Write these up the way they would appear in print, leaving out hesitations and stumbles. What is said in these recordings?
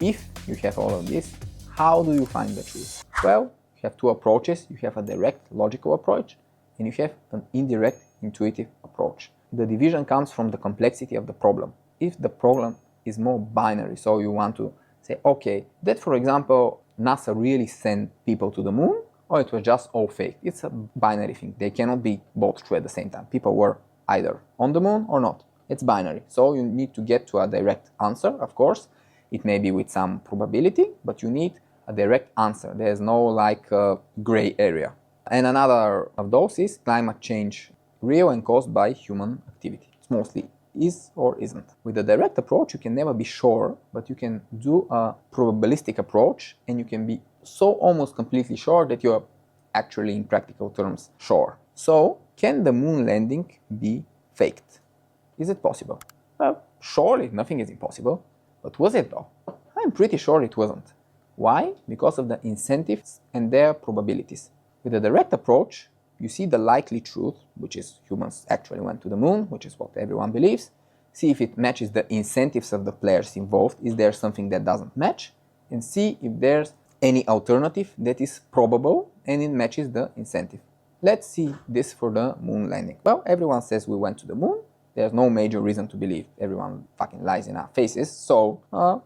If you have all of this, how do you find the truth? Well, you have two approaches. You have a direct, logical approach, and you have an indirect, intuitive approach. The division comes from the complexity of the problem. If the problem is more binary, so you want to say, okay, that for example, NASA really sent people to the moon, or it was just all fake. It's a binary thing. They cannot be both true at the same time. People were either on the moon or not. It's binary. So you need to get to a direct answer, of course. It may be with some probability, but you need a direct answer. There's no like gray area. And another of those is climate change, real and caused by human activity. It's mostly is or isn't. With the direct approach, you can never be sure, but you can do a probabilistic approach, and you can be so almost completely sure that you're actually, in practical terms, sure. So, can the moon landing be faked? Is it possible? Well, surely nothing is impossible. But was it though? I'm pretty sure it wasn't. Why? Because of the incentives and their probabilities. With a direct approach, you see the likely truth, which is humans actually went to the moon, which is what everyone believes. See if it matches the incentives of the players involved. Is there something that doesn't match? And see if there's any alternative that is probable and it matches the incentive. Let's see this for the moon landing. Well, everyone says we went to the moon. There's no major reason to believe. Everyone fucking lies in our faces, so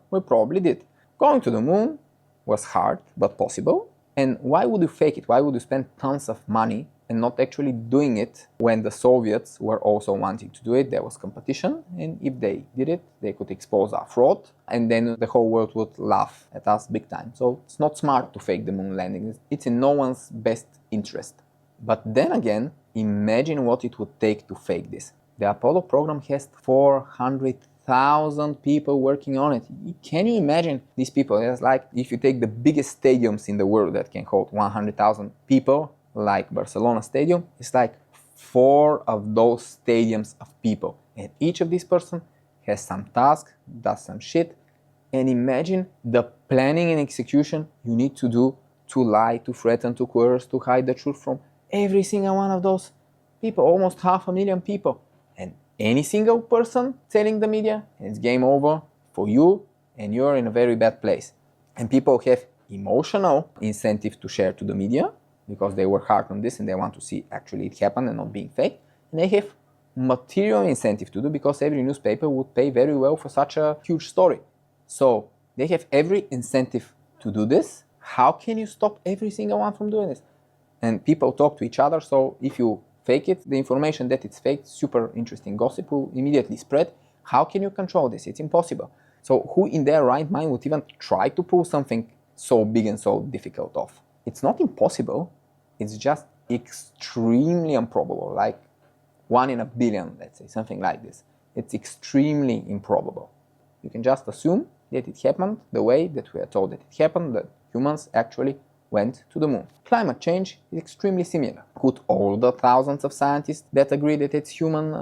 we probably did. Going to the moon was hard, but possible. And why would you fake it? Why would you spend tons of money and not actually doing it when the Soviets were also wanting to do it? There was competition, and if they did it, they could expose our fraud, and then the whole world would laugh at us big time. So it's not smart to fake the moon landing. It's in no one's best interest. But then again, imagine what it would take to fake this. The Apollo program has 400,000 people working on it. Can you imagine these people? It's like if you take the biggest stadiums in the world that can hold 100,000 people, like Barcelona Stadium, it's like 4 of those stadiums of people. And each of these person has some task, does some shit. And imagine the planning and execution you need to do to lie, to threaten, to coerce, to hide the truth from every single one of those people, almost 500,000 people. And any single person telling the media, it's game over for you, and you're in a very bad place. And people have emotional incentive to share to the media because they work hard on this and they want to see actually it happen and not being fake. And they have material incentive to do because every newspaper would pay very well for such a huge story. So they have every incentive to do this. How can you stop every single one from doing this? And people talk to each other, so if you fake it, the information that it's fake, super interesting gossip will immediately spread. How can you control this? It's impossible. So who in their right mind would even try to pull something so big and so difficult off? It's not impossible, it's just extremely improbable, like 1 in a billion, let's say, something like this. It's extremely improbable. You can just assume that it happened the way that we are told that it happened, that humans actually went to the moon. Climate change is extremely similar. Could all the thousands of scientists that agree that it's human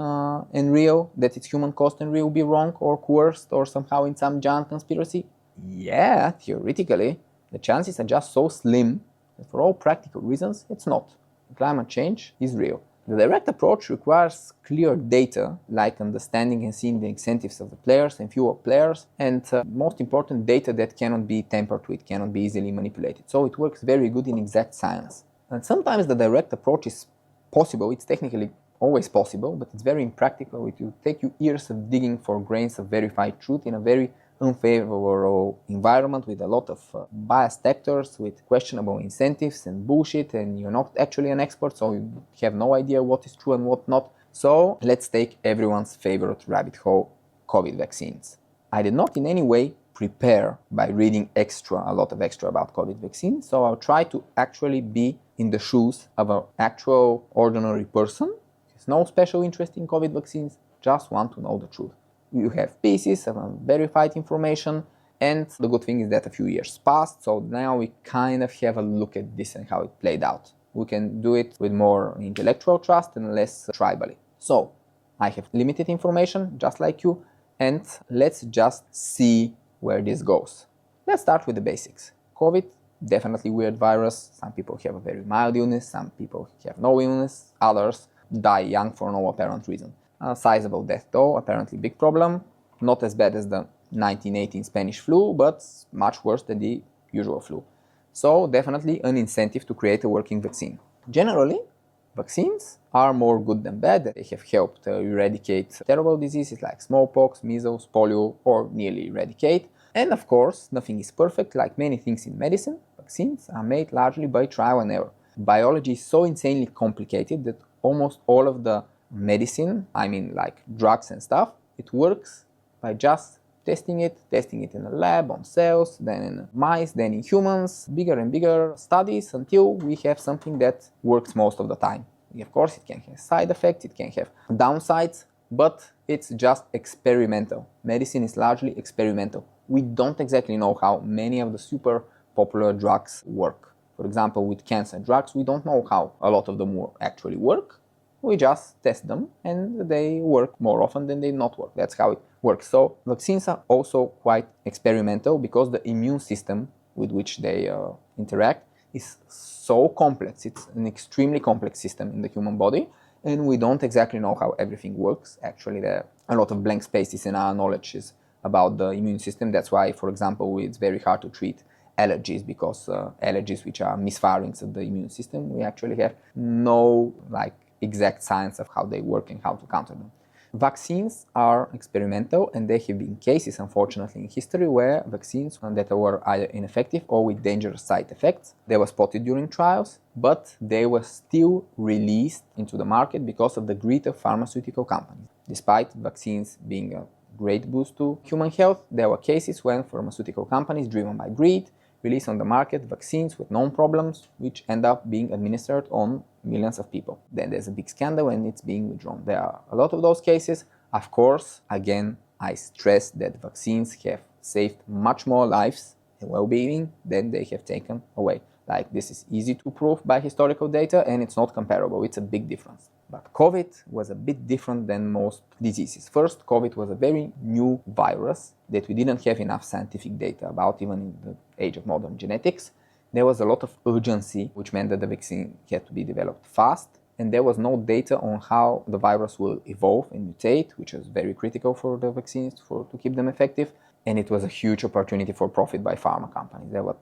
and real, that it's human caused and real, be wrong or coerced or somehow in some giant conspiracy? Yeah, theoretically. The chances are just so slim that for all practical reasons, it's not. Climate change is real. The direct approach requires clear data, like understanding and seeing the incentives of the players and fewer players, and most important, data that cannot be tampered with, cannot be easily manipulated. So it works very good in exact science. And sometimes the direct approach is possible, it's technically always possible, but it's very impractical. It will take you years of digging for grains of verified truth in a very unfavorable environment with a lot of biased actors, with questionable incentives and bullshit, and you're not actually an expert, so you have no idea what is true and what not. So let's take everyone's favorite rabbit hole, COVID vaccines. I did not in any way prepare by reading a lot of extra about COVID vaccines, so I'll try to actually be in the shoes of an actual ordinary person. There's no special interest in COVID vaccines, just want to know the truth. You have pieces of verified information, and the good thing is that a few years passed, so now we kind of have a look at this and how it played out. We can do it with more intellectual trust and less tribally. So, I have limited information, just like you, and let's just see where this goes. Let's start with the basics. COVID, definitely weird virus. Some people have a very mild illness, some people have no illness, others die young for no apparent reason. A sizable death toll, apparently big problem, not as bad as the 1918 Spanish flu, but much worse than the usual flu. So definitely an incentive to create a working vaccine. Generally, vaccines are more good than bad. They have helped eradicate terrible diseases like smallpox, measles, polio, or nearly eradicate. And of course, nothing is perfect. Like many things in medicine, vaccines are made largely by trial and error. Biology is so insanely complicated that almost all of the medicine, I mean like drugs and stuff, it works by just testing it in a lab on cells, then in mice, then in humans, bigger and bigger studies until we have something that works most of the time. Of course, it can have side effects, it can have downsides, but it's just experimental. Medicine is largely experimental. We don't exactly know how many of the super popular drugs work. For example, with cancer drugs, we don't know how a lot of them actually work. We just test them and they work more often than they not work. That's how it works. So vaccines are also quite experimental because the immune system with which they interact is so complex. It's an extremely complex system in the human body, and we don't exactly know how everything works. Actually, there are a lot of blank spaces in our knowledge about the immune system. That's why, for example, it's very hard to treat allergies, because allergies which are misfirings of the immune system, we actually have no exact science of how they work and how to counter them. Vaccines are experimental, and there have been cases, unfortunately, in history where vaccines that were either ineffective or with dangerous side effects. They were spotted during trials, but they were still released into the market because of the greed of pharmaceutical companies. Despite vaccines being a great boost to human health, there were cases when pharmaceutical companies, driven by greed, release on the market vaccines with known problems, which end up being administered on millions of people. Then there's a big scandal and it's being withdrawn. There are a lot of those cases. Of course, again, I stress that vaccines have saved much more lives and well-being than they have taken away. This is easy to prove by historical data, and it's not comparable. It's a big difference. But COVID was a bit different than most diseases. First, COVID was a very new virus that we didn't have enough scientific data about, even in the age of modern genetics. There was a lot of urgency, which meant that the vaccine had to be developed fast, and there was no data on how the virus will evolve and mutate, which is very critical for the vaccines to keep them effective. And it was a huge opportunity for profit by pharma companies. There were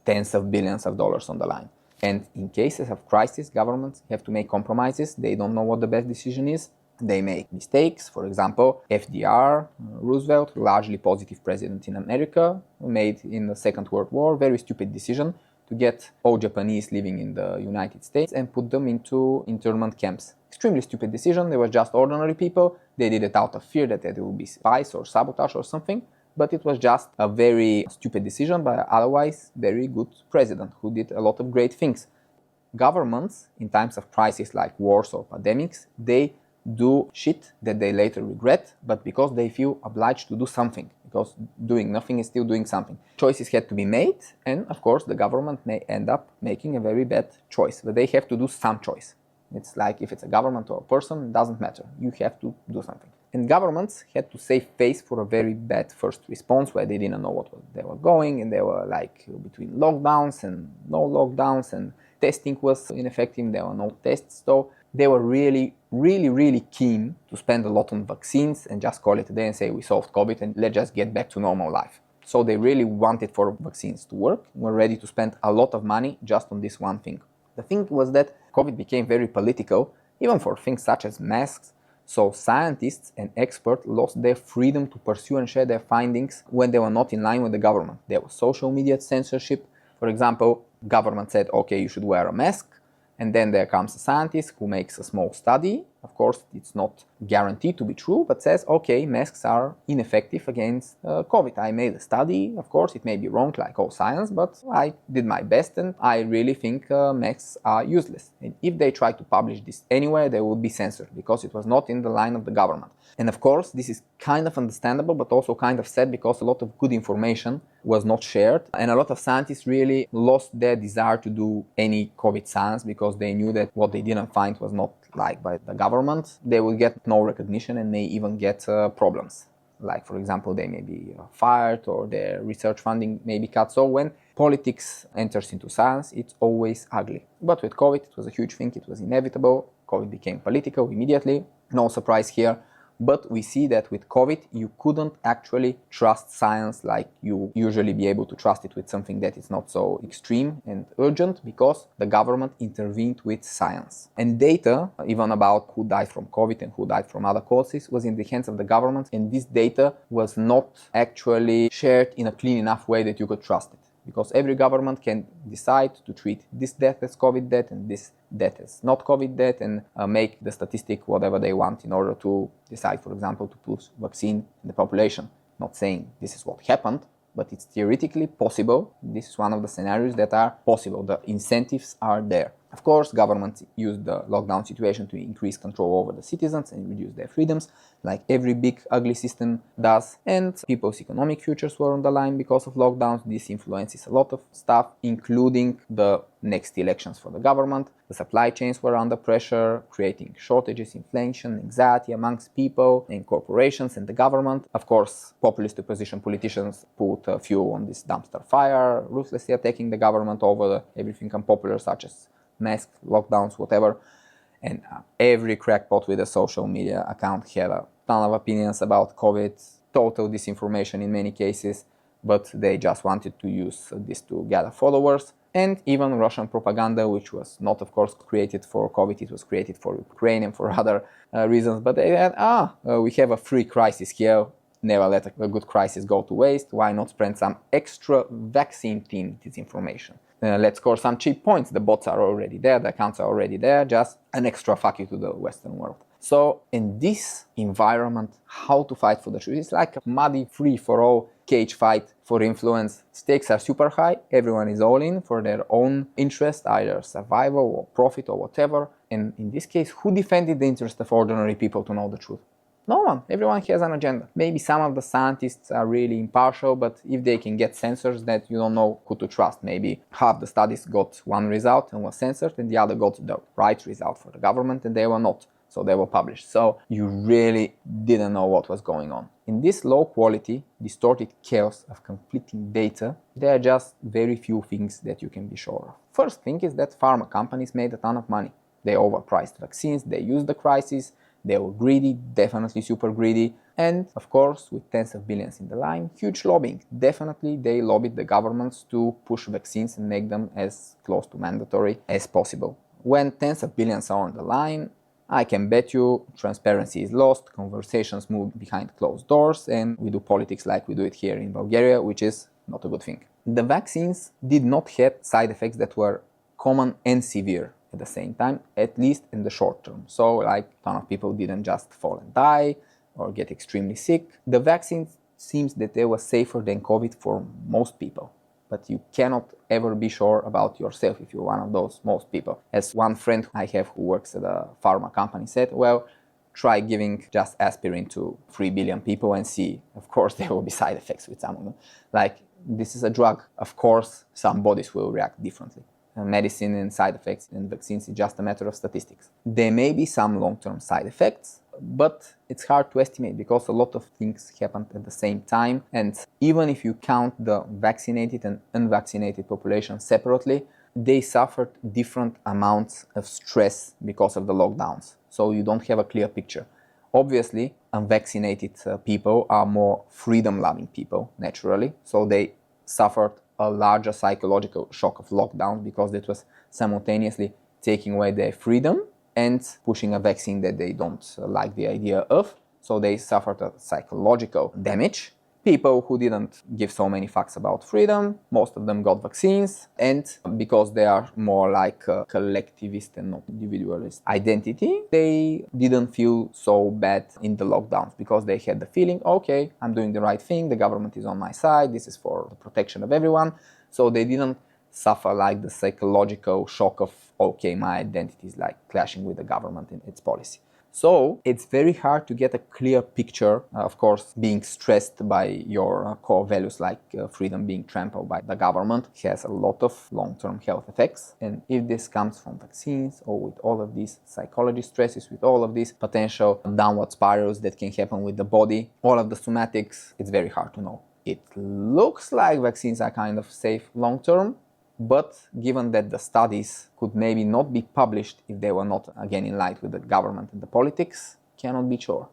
tens of billions of dollars on the line. And in cases of crisis, governments have to make compromises. They don't know what the best decision is. They make mistakes. For example, FDR, Roosevelt, largely positive president in America, made in the Second World War, very stupid decision to get all Japanese living in the United States and put them into internment camps. Extremely stupid decision. They were just ordinary people. They did it out of fear that there would be spies or sabotage or something. But it was just a very stupid decision by an otherwise very good president who did a lot of great things. Governments, in times of crisis like wars or pandemics, they do shit that they later regret, but because they feel obliged to do something, because doing nothing is still doing something. Choices had to be made, and of course the government may end up making a very bad choice, but they have to do some choice. It's like if it's a government or a person, it doesn't matter. You have to do something. And governments had to save face for a very bad first response where they didn't know what they were going, and they were between lockdowns and no lockdowns, and testing was ineffective, there were no tests. So they were really keen to spend a lot on vaccines and just call it a day and say we solved COVID and let's just get back to normal life. So they really wanted for vaccines to work, were ready to spend a lot of money just on this one thing. The thing was that COVID became very political, even for things such as masks. So scientists and experts lost their freedom to pursue and share their findings when they were not in line with the government. There was social media censorship. For example, government said, okay, you should wear a mask. And then there comes a scientist who makes a small study. Of course, it's not guaranteed to be true, but says, okay, masks are ineffective against COVID. I made a study. Of course, it may be wrong, like all science, but I did my best, and I really think masks are useless. And if they try to publish this anywhere, they will be censored because it was not in the line of the government. And of course, this is kind of understandable, but also kind of sad because a lot of good information was not shared. And a lot of scientists really lost their desire to do any COVID science because they knew that what they didn't find was not liked by the government. They will get no recognition and may even get problems. Like, for example, they may be fired or their research funding may be cut. So when politics enters into science, it's always ugly. But with COVID, it was a huge thing. It was inevitable. COVID became political immediately. No surprise here. But we see that with COVID, you couldn't actually trust science like you usually be able to trust it with something that is not so extreme and urgent, because the government intervened with science. And data, even about who died from COVID and who died from other causes, was in the hands of the government, and this data was not actually shared in a clean enough way that you could trust it. Because every government can decide to treat this death as COVID death and this death as not COVID death, and make the statistic whatever they want in order to decide, for example, to push vaccine in the population. Not saying this is what happened, but it's theoretically possible. This is one of the scenarios that are possible. The incentives are there. Of course, governments use the lockdown situation to increase control over the citizens and reduce their freedoms, like every big ugly system does. And people's economic futures were on the line because of lockdowns. This influences a lot of stuff, including the next elections for the government. The supply chains were under pressure, creating shortages, inflation, anxiety amongst people and corporations and the government. Of course, populist opposition politicians put fuel on this dumpster fire, ruthlessly attacking the government over everything unpopular, such as masks, lockdowns, whatever. And every crackpot with a social media account had a ton of opinions about COVID, total disinformation in many cases, but they just wanted to use this to gather followers. And even Russian propaganda, which was not, of course, created for COVID, it was created for Ukraine and for other reasons. But they had, we have a free crisis here. Never let a good crisis go to waste. Why not spread some extra vaccine-themed disinformation? Let's score some cheap points. The bots are already there, the accounts are already there, just an extra fuck you to the Western world. So in this environment, how to fight for the truth? It's like a muddy free-for-all cage fight for influence. Stakes are super high, everyone is all in for their own interest, either survival or profit or whatever. And in this case, who defended the interest of ordinary people to know the truth? No one. Everyone has an agenda. Maybe some of the scientists are really impartial, but if they can get censors, that you don't know who to trust. Maybe half the studies got one result and was censored, and the other got the right result for the government, and they were not. So they were published. So you really didn't know what was going on. In this low quality, distorted chaos of conflicting data, there are just very few things that you can be sure of. First thing is that pharma companies made a ton of money. They overpriced vaccines, they used the crisis, they were greedy, definitely super greedy, and of course, with tens of billions in the line, huge lobbying. Definitely they lobbied the governments to push vaccines and make them as close to mandatory as possible. When tens of billions are on the line, I can bet you transparency is lost, conversations move behind closed doors, and we do politics like we do it here in Bulgaria, which is not a good thing. The vaccines did not have side effects that were common and severe at the same time, at least in the short term. So like a ton of people didn't just fall and die or get extremely sick. The vaccine seems that they were safer than COVID for most people. But you cannot ever be sure about yourself if you're one of those most people. As one friend I have who works at a pharma company said, well, try giving just aspirin to 3 billion people and see. Of course, there will be side effects with some of them. Like, this is a drug. Of course, some bodies will react differently. Medicine and side effects and vaccines is just a matter of statistics. There may be some long-term side effects, but it's hard to estimate because a lot of things happened at the same time. And even if you count the vaccinated and unvaccinated population separately, they suffered different amounts of stress because of the lockdowns. So you don't have a clear picture. Obviously, unvaccinated people are more freedom-loving people, naturally. So they suffered a larger psychological shock of lockdown because it was simultaneously taking away their freedom and pushing a vaccine that they don't like the idea of. So they suffered a psychological damage. People who didn't give so many fucks about freedom, most of them got vaccines, and because they are more like a collectivist and not individualist identity, they didn't feel so bad in the lockdowns because they had the feeling, okay, I'm doing the right thing, the government is on my side, this is for the protection of everyone. So they didn't suffer like the psychological shock of, okay, my identity is like clashing with the government and its policy. So it's very hard to get a clear picture, of course, being stressed by your core values like freedom being trampled by the government has a lot of long-term health effects. And if this comes from vaccines or with all of these psychology stresses, with all of these potential downward spirals that can happen with the body, all of the somatics, it's very hard to know. It looks like vaccines are kind of safe long-term, but given that the studies could maybe not be published if they were not, again, in line with the government and the politics, cannot be sure.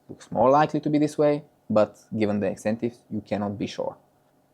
looks more likely to be this way, but given the incentives, you cannot be sure.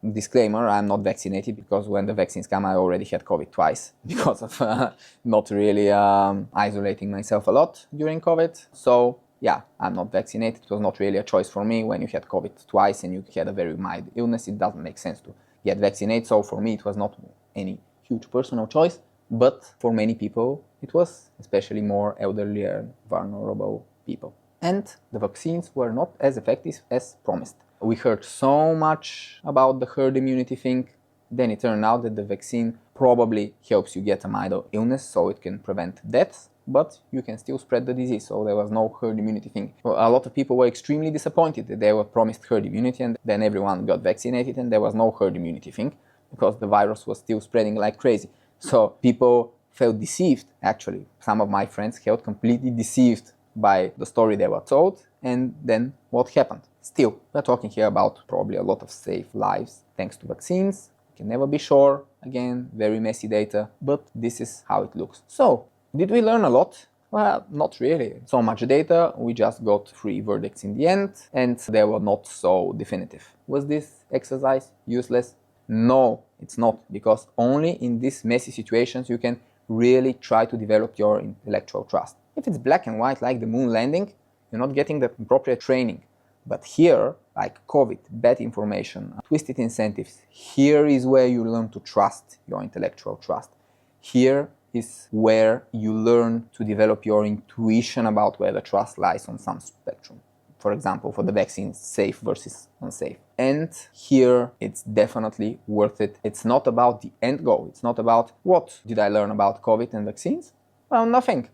Disclaimer, I'm not vaccinated because when the vaccines come, I already had COVID twice because of not really isolating myself a lot during COVID. So yeah, I'm not vaccinated. It was not really a choice for me. When you had COVID twice and you had a very mild illness, it doesn't make sense to get vaccinated. So for me, it was not any huge personal choice, but for many people, it was, especially more elderly and vulnerable people. And the vaccines were not as effective as promised. We heard so much about the herd immunity thing, then it turned out that the vaccine probably helps you get a mild illness, so it can prevent deaths, but you can still spread the disease, so there was no herd immunity thing. A lot of people were extremely disappointed that they were promised herd immunity and then everyone got vaccinated and there was no herd immunity thing because the virus was still spreading like crazy. So people felt deceived, actually. Some of my friends felt completely deceived by the story they were told, and then what happened. Still, we're talking here about probably a lot of safe lives thanks to vaccines. You can never be sure. Again, very messy data, but this is how it looks. So, did we learn a lot? Well, not really. So much data, we just got 3 verdicts in the end, and they were not so definitive. Was this exercise useless? No, it's not, because only in these messy situations you can really try to develop your intellectual trust. If it's black and white like the moon landing, you're not getting the appropriate training. But here, like COVID, bad information, twisted incentives, here is where you learn to trust your intellectual trust. Here is where you learn to develop your intuition about where the trust lies on some spectrum. For example, for the vaccines, safe versus unsafe. And here it's definitely worth it. It's not about the end goal. It's not about what did I learn about COVID and vaccines? Well, nothing.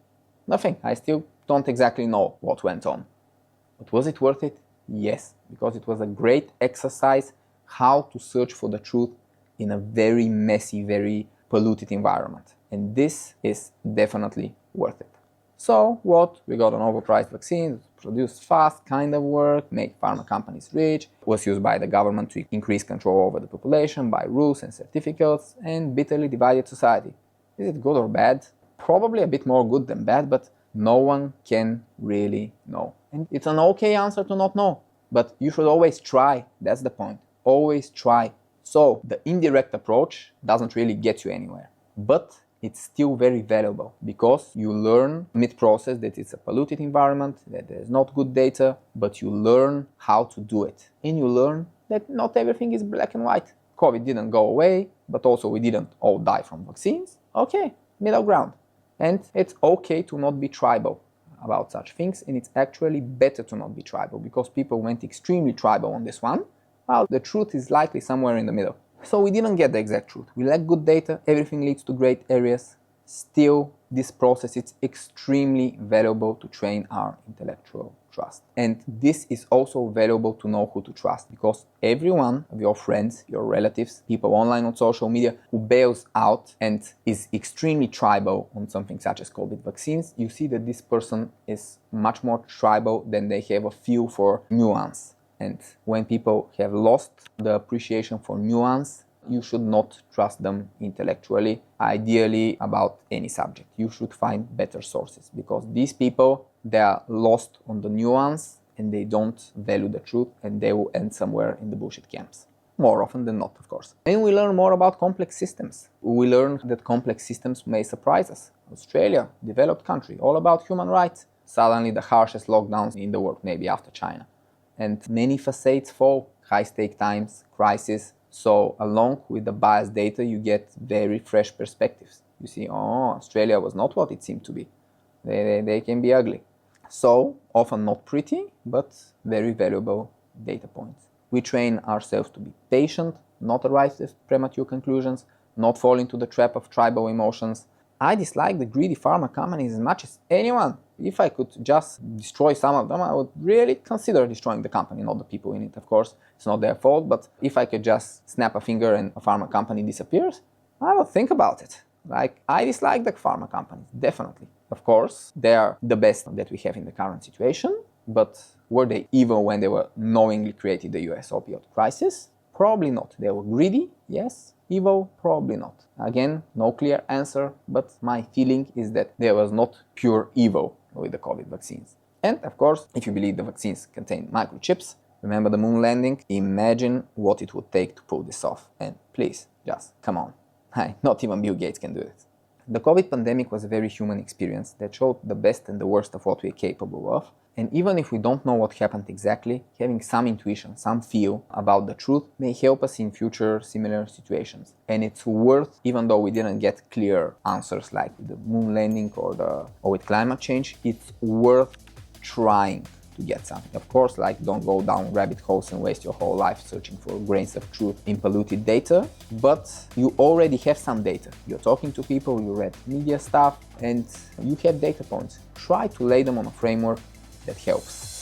I still don't exactly know what went on. But was it worth it? Yes, because it was a great exercise how to search for the truth in a very messy, very polluted environment. And this is definitely worth it. So what? We got an overpriced vaccine, produced fast, kind of work, make pharma companies rich, was used by the government to increase control over the population by rules and certificates, and bitterly divided society. Is it good or bad? Probably a bit more good than bad, but no one can really know. And it's an okay answer to not know, but you should always try. That's the point. Always try. So the indirect approach doesn't really get you anywhere, but it's still very valuable because you learn mid-process that it's a polluted environment, that there's not good data, but you learn how to do it. And you learn that not everything is black and white. COVID didn't go away, but also we didn't all die from vaccines. Okay, middle ground. And it's okay to not be tribal about such things, and it's actually better to not be tribal because people went extremely tribal on this one, while the truth is likely somewhere in the middle. So we didn't get the exact truth. We lack good data, everything leads to great areas. Still, this process is extremely valuable to train our intellectual trust. And this is also valuable to know who to trust, because every one of your friends, your relatives, people online on social media who bails out and is extremely tribal on something such as COVID vaccines, you see that this person is much more tribal than they have a feel for nuance. And when people have lost the appreciation for nuance, you should not trust them intellectually, ideally about any subject. You should find better sources, because these people, they are lost on the nuance and they don't value the truth, and they will end somewhere in the bullshit camps. More often than not, of course. And we learn more about complex systems. We learn that complex systems may surprise us. Australia, developed country, all about human rights. Suddenly the harshest lockdowns in the world, maybe after China. And many facades fall, high-stake times, crisis. So along with the biased data, you get very fresh perspectives. You see, oh, Australia was not what it seemed to be. They can be ugly. So often not pretty, but very valuable data points. We train ourselves to be patient, not arrive at premature conclusions, not fall into the trap of tribal emotions. I dislike the greedy pharma companies as much as anyone. If I could just destroy some of them, I would really consider destroying the company, not the people in it, of course. It's not their fault, but if I could just snap a finger and a pharma company disappears, I would think about it. Like, I dislike the pharma companies, definitely. Of course, they are the best that we have in the current situation, but were they evil when they were knowingly created the US opioid crisis? Probably not. They were greedy, yes. Evil? Probably not. Again, no clear answer, but my feeling is that there was not pure evil with the COVID vaccines. And of course, if you believe the vaccines contain microchips, remember the moon landing? Imagine what it would take to pull this off. And please, just come on. Not even Bill Gates can do it. The COVID pandemic was a very human experience that showed the best and the worst of what we are capable of. And even if we don't know what happened exactly, having some intuition, some feel about the truth may help us in future similar situations. And it's worth, even though we didn't get clear answers like with the moon landing or with climate change, it's worth trying to get something. Of course, like don't go down rabbit holes and waste your whole life searching for grains of truth in polluted data, but you already have some data. You're talking to people, you read media stuff, and you have data points. Try to lay them on a framework that helps.